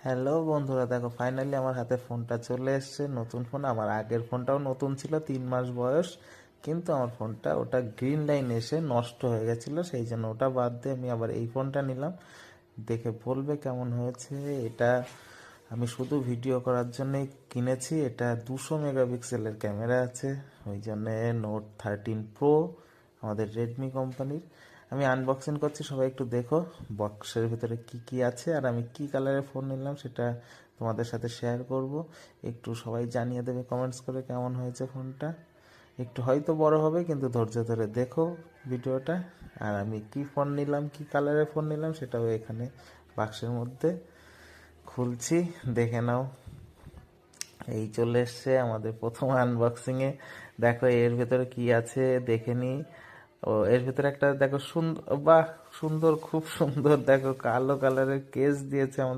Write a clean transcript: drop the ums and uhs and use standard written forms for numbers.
Hello বন্ধুরা, দেখো finally আমার হাতে ফোনটা চলে এসেছে। নতুন ফোন। আমার আগের ফোনটাও নতুন ছিল, 3 মাস বয়স। কিন্তু আমার ফোনটা ওটা গ্রিন লাইন এসে নষ্ট হয়ে গেছিলো, সেই জন্য ওটা বাদ দিয়ে আমি আবার এই ফোনটা নিলাম। দেখে বলবে কেমন হয়েছে। এটা আমি শুধু ভিডিও করার জন্যই কিনেছি। এটা 200 মেগাপিক্সেলের ক্যামেরা আছে, ওই জন্যে Note 13 Pro আমাদের রেডমি কোম্পানির। আমি আনবক্সিং করছি, সবাই একটু দেখো বক্সের ভিতরে কি কি আছে আর আমি কি কালারের ফোন নিলাম সেটা তোমাদের সাথে শেয়ার করব। একটু সবাই জানিয়ে দেবে কমেন্টস করে কেমন হয়েছে ফোনটা। একটু হয়তো বড় হবে, কিন্তু ধৈর্য ধরে দেখো ভিডিওটা। আর আমি কি ফোন নিলাম, কি কালারের ফোন নিলাম সেটাও এখানে বাক্সের মধ্যে খুলছি, দেখে নাও। এই চলে এসছে আমাদের প্রথম আনবক্সিংয়ে। দেখো এর ভেতরে কি আছে দেখে নি। ও এর ভেতরে একটা দেখো সুন্দর, বাহ সুন্দর, খুব সুন্দর। দেখো কালো কালারের কেস দিয়েছে আমাদের